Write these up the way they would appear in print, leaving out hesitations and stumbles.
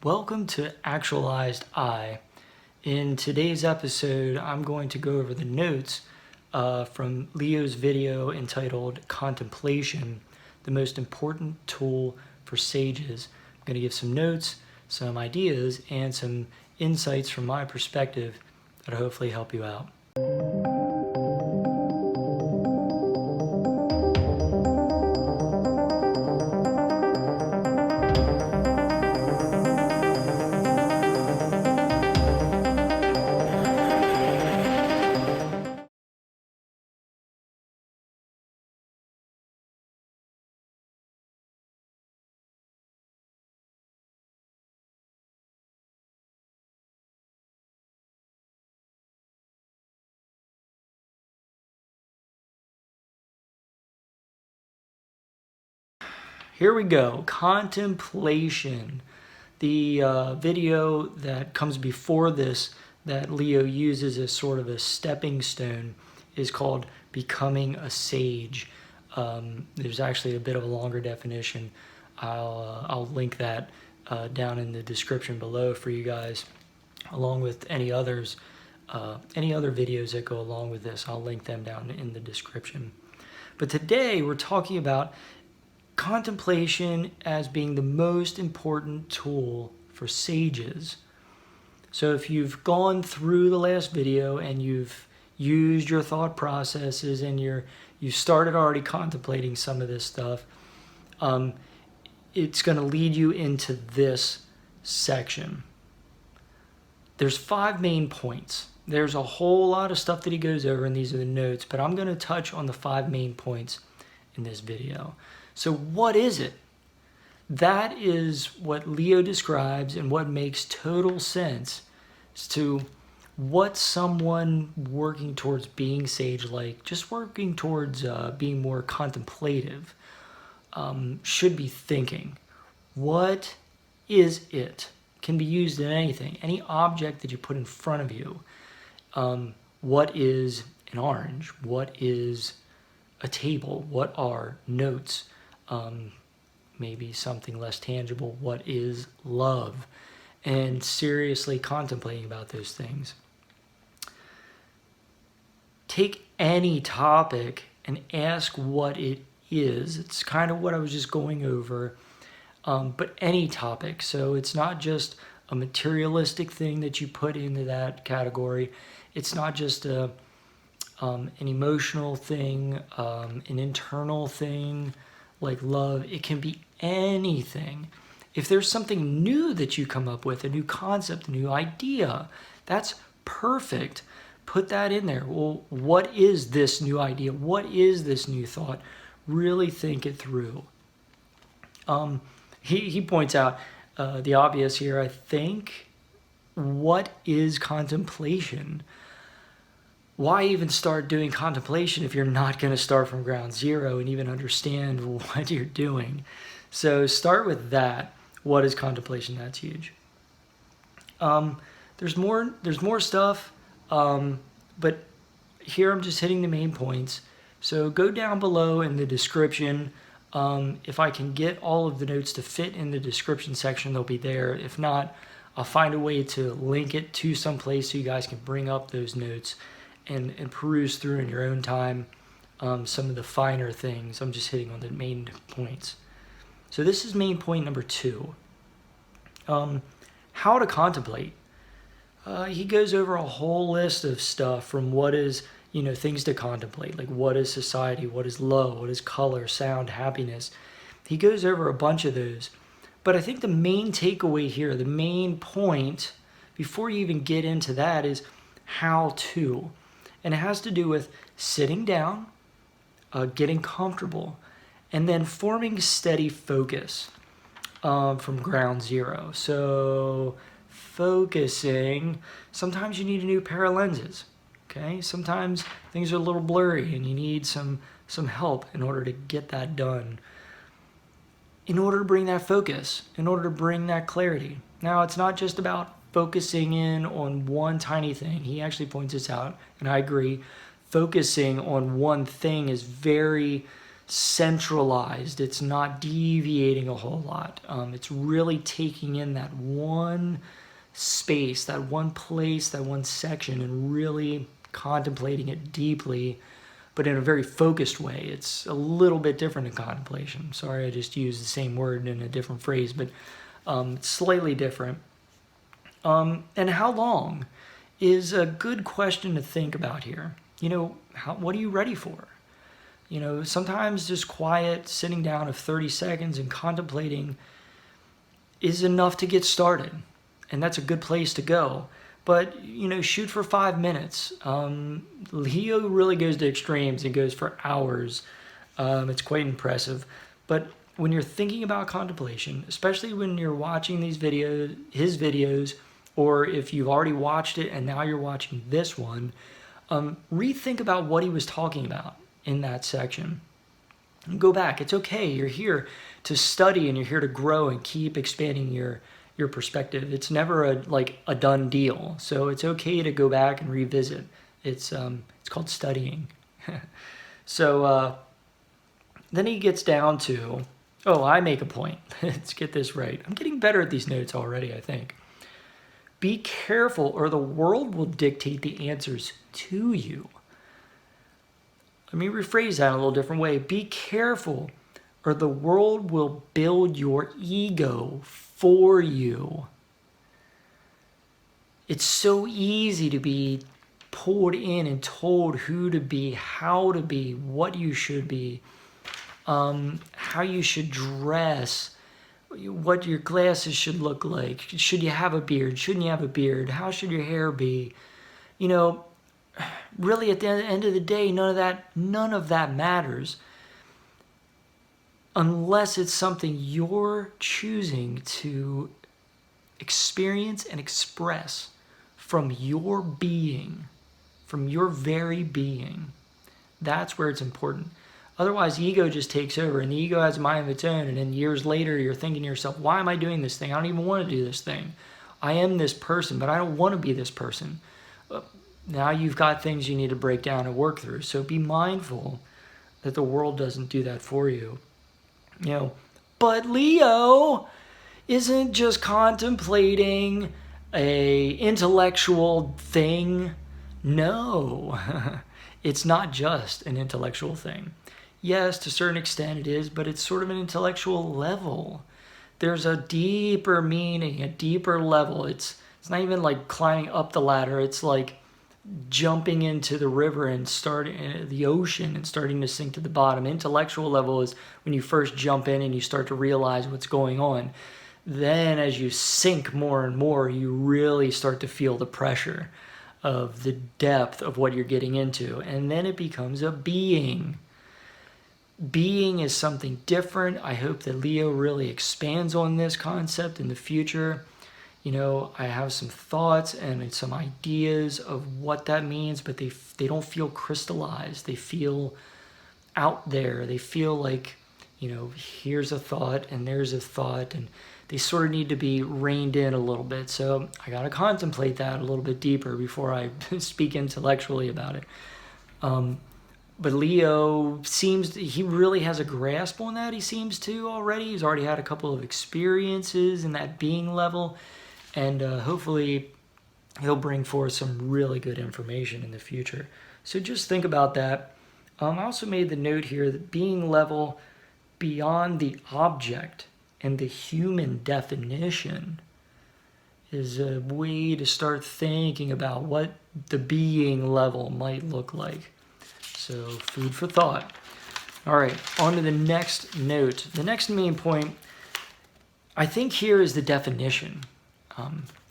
Welcome to Actualized I. In today's episode, I'm going to go over the notes from Leo's video entitled Contemplation, the Most Important Tool for Sages. I'm going to give some notes, some ideas, and some insights from my perspective that'll hopefully help you out. Here we go, contemplation. The video that comes before this that Leo uses as sort of a stepping stone is called Becoming a Sage. There's actually a bit of a longer definition. I'll link that down in the description below for you guys, along with any other videos that go along with this. I'll link them down in the description. But today we're talking about contemplation as being the most important tool for sages. So if you've gone through the last video and you've used your thought processes and you started already contemplating some of this stuff, it's going to lead you into this section. There's 5 main points. There's a whole lot of stuff that he goes over, and these are the notes, but I'm going to touch on the 5 main points in this video. So what is it? That is what Leo describes and what makes total sense as to what someone working towards being sage-like, just working towards being more contemplative, should be thinking. What is it? Can be used in anything, any object that you put in front of you. What is an orange? What is a table? What are notes? Maybe something less tangible. What is love? And seriously contemplating about those things. Take any topic and ask what it is. It's kind of what I was just going over, but any topic. So it's not just a materialistic thing that you put into that category. It's not just an emotional thing, an internal thing, like love. It can be anything. If there's something new that you come up with, a new concept, a new idea, that's perfect. Put that in there. Well, what is this new idea? What is this new thought? Really think it through. He points out the obvious here, I think. What is contemplation? Why even start doing contemplation if you're not going to start from ground zero and even understand what you're doing? So start with that. What is contemplation? That's huge. There's more stuff, but here I'm just hitting the main points. So go down below in the description. If I can get all of the notes to fit in the description section, they'll be there. If not, I'll find a way to link it to some place so you guys can bring up those notes and peruse through in your own time some of the finer things. I'm just hitting on the main points. So this is main point number 2. How to contemplate. He goes over a whole list of stuff from what is, things to contemplate, like what is society, what is love, what is color, sound, happiness. He goes over a bunch of those. But I think the main takeaway here, the main point, before you even get into that, is how to. And it has to do with sitting down, getting comfortable, and then forming steady focus from ground zero. So focusing, sometimes you need a new pair of lenses. Okay, sometimes things are a little blurry and you need some help in order to get that done. In order to bring that focus, in order to bring that clarity. Now, it's not just about focusing in on one tiny thing. He actually points this out, and I agree. Focusing on one thing is very centralized. It's not deviating a whole lot. It's really taking in that one space, that one place, that one section, and really contemplating it deeply, but in a very focused way. It's a little bit different in contemplation. Sorry, I just used the same word in a different phrase, but it's slightly different. And how long is a good question to think about here. What are you ready for? Sometimes just quiet sitting down of 30 seconds and contemplating is enough to get started. And that's a good place to go. But, shoot for 5 minutes. Leo really goes to extremes and goes for hours. It's quite impressive. But when you're thinking about contemplation, especially when you're watching his videos, or if you've already watched it and now you're watching this one, rethink about what he was talking about in that section. Go back. It's okay. You're here to study and you're here to grow and keep expanding your perspective. It's never a done deal. So it's okay to go back and revisit. It's called studying. So then he gets down to, I make a point. Let's get this right. I'm getting better at these notes already, I think. Be careful or the world will dictate the answers to you. Let me rephrase that in a little different way. Be careful or the world will build your ego for you. It's so easy to be pulled in and told who to be, how to be, what you should be, how you should dress, what your glasses should look like. Should you have a beard? Shouldn't you have a beard? How should your hair be? Really at the end of the day, none of that matters unless it's something you're choosing to experience and express from your being, from your very being. That's where it's important. Otherwise, ego just takes over, and the ego has a mind of its own, and then years later, you're thinking to yourself, why am I doing this thing? I don't even want to do this thing. I am this person, but I don't want to be this person. Now you've got things you need to break down and work through. So be mindful that the world doesn't do that for you. But Leo isn't just contemplating a intellectual thing. No, it's not just an intellectual thing. Yes, to a certain extent it is, but it's sort of an intellectual level. There's a deeper meaning, a deeper level. It's not even like climbing up the ladder. It's like jumping into the river and starting the ocean and starting to sink to the bottom. Intellectual level is when you first jump in and you start to realize what's going on. Then as you sink more and more, you really start to feel the pressure of the depth of what you're getting into. And then it becomes a being. Being is something different. I hope that Leo really expands on this concept in the future. I have some thoughts and some ideas of what that means, but they don't feel crystallized. They feel out there. They feel like, here's a thought and there's a thought, and they sort of need to be reined in a little bit. So I got to contemplate that a little bit deeper before I speak intellectually about it. But Leo he really has a grasp on that. He seems to already. He's already had a couple of experiences in that being level. And hopefully he'll bring forth some really good information in the future. So just think about that. I also made the note here that being level beyond the object and the human definition is a way to start thinking about what the being level might look like. So food for thought. All right, on to the next note. The next main point, I think here is the definition.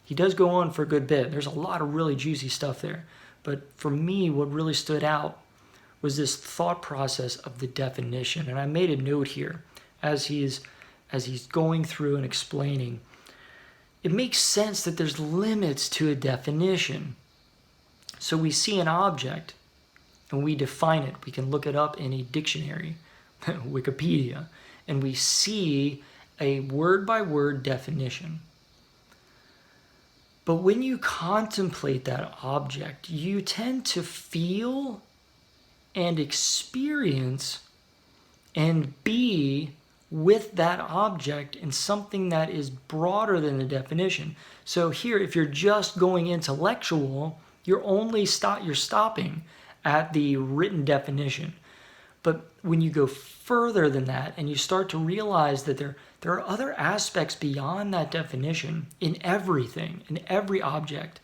He does go on for a good bit. There's a lot of really juicy stuff there. But for me, what really stood out was this thought process of the definition. And I made a note here as he's going through and explaining. It makes sense that there's limits to a definition. So we see an object and we define it. We can look it up in a dictionary, Wikipedia, and we see a word-by-word definition. But when you contemplate that object, you tend to feel and experience and be with that object in something that is broader than the definition. So here, if you're just going intellectual, you're stopping at the written definition. But when you go further than that and you start to realize that there are other aspects beyond that definition in everything, in every object,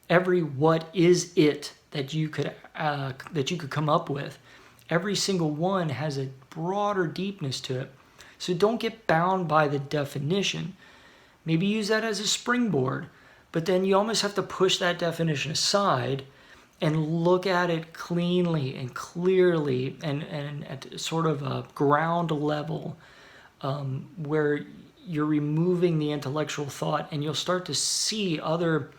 every what is it that you could come up with, every single one has a broader deepness to it. So don't get bound by the definition. Maybe use that as a springboard, but then you almost have to push that definition aside and look at it cleanly and clearly and at sort of a ground level where you're removing the intellectual thought, and you'll start to see other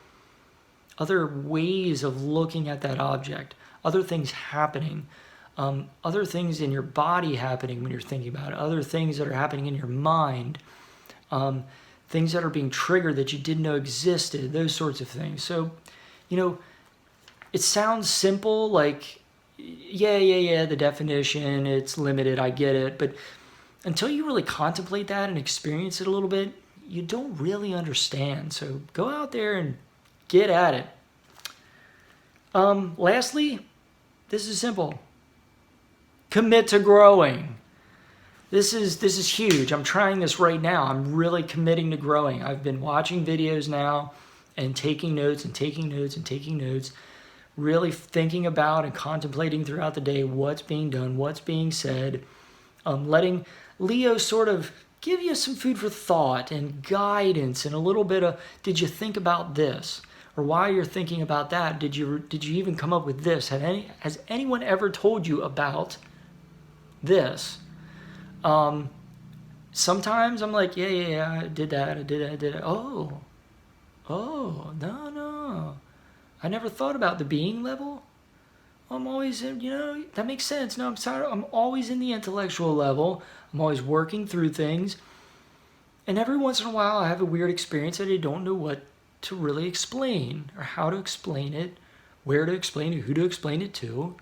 ways of looking at that object, other things happening, other things in your body happening when you're thinking about it, other things that are happening in your mind, things that are being triggered that you didn't know existed, those sorts of things. So, it sounds simple, like, yeah, the definition, it's limited, I get it. But until you really contemplate that and experience it a little bit, you don't really understand. So go out there and get at it. Lastly, this is simple. Commit to growing. This is huge. I'm trying this right now. I'm really committing to growing. I've been watching videos now and taking notes and taking notes and taking notes, really thinking about and contemplating throughout the day what's being done, what's being said, letting Leo sort of give you some food for thought and guidance and a little bit of, did you think about this? Or while you're thinking about that, did you even come up with this? Has anyone ever told you about this? Sometimes I'm like, yeah, I did that. Oh, no. I never thought about the being level. I'm always in, that makes sense. No, I'm sorry. I'm always in the intellectual level. I'm always working through things. And every once in a while I have a weird experience that I don't know what to really explain or how to explain it, where to explain it, who to explain it to.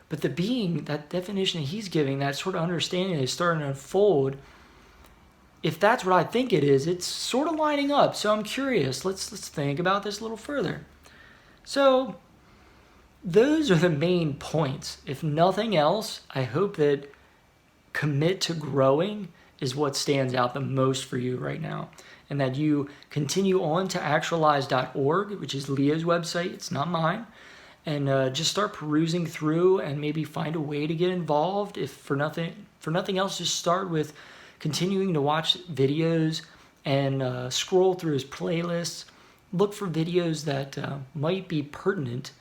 But the being, that definition that he's giving, that sort of understanding that is starting to unfold, if that's what I think it is, it's sort of lining up. So I'm curious. Let's think about this a little further. So those are the main points. If nothing else, I hope that commit to growing is what stands out the most for you right now, and that you continue on to actualize.org, which is Leo's website. It's not mine. And just start perusing through and maybe find a way to get involved. If for nothing else, just start with continuing to watch videos and scroll through his playlists. Look for videos that might be pertinent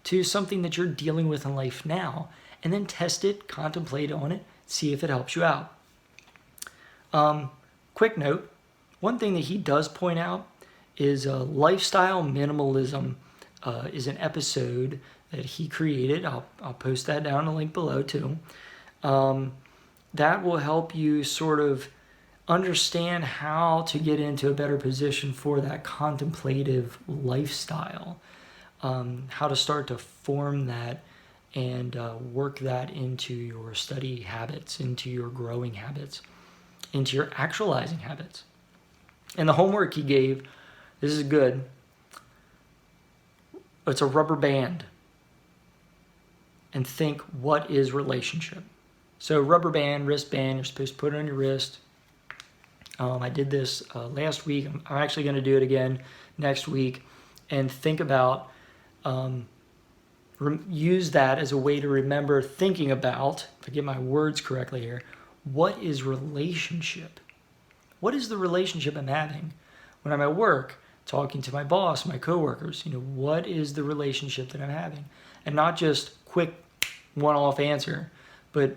to something that you're dealing with in life now, and then test it, contemplate on it, see if it helps you out. Quick note, one thing that he does point out is lifestyle minimalism is an episode that he created. I'll post that down in the link below too. That will help you sort of understand how to get into a better position for that contemplative lifestyle, how to start to form that and work that into your study habits, into your growing habits, into your actualizing habits. And the homework he gave, this is good. It's a rubber band. And think, what is relationship? So rubber band, wristband, you're supposed to put it on your wrist. I did this last week. I'm actually going to do it again next week. And think about, use that as a way to remember thinking about, if I get my words correctly here, what is relationship? What is the relationship I'm having when I'm at work, talking to my boss, my coworkers? What is the relationship that I'm having? And not just quick one-off answer, but,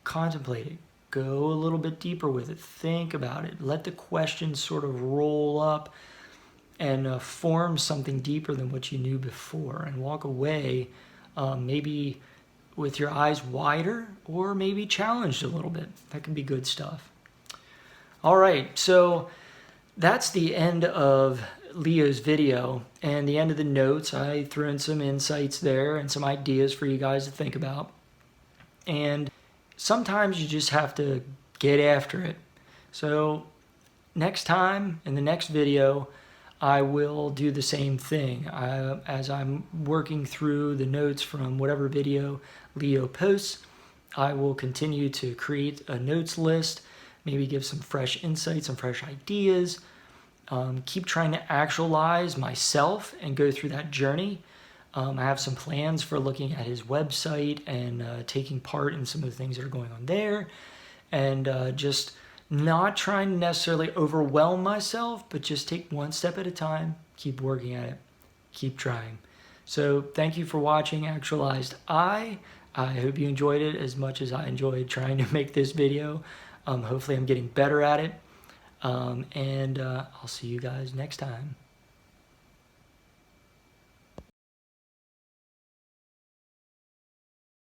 contemplate it. Go a little bit deeper with it. Think about it. Let the questions sort of roll up and form something deeper than what you knew before, and walk away maybe with your eyes wider or maybe challenged a little bit. That can be good stuff. All right, so that's the end of Leo's video and the end of the notes. I threw in some insights there and some ideas for you guys to think about. And sometimes you just have to get after it. So next time, in the next video, I will do the same thing. As I'm working through the notes from whatever video Leo posts, I will continue to create a notes list, maybe give some fresh insights, some fresh ideas, keep trying to actualize myself and go through that journey. I have some plans for looking at his website and taking part in some of the things that are going on there, and just not trying to necessarily overwhelm myself, but just take one step at a time, keep working at it, keep trying. So thank you for watching Actualized I hope you enjoyed it as much as I enjoyed trying to make this video. Hopefully I'm getting better at it, and I'll see you guys next time.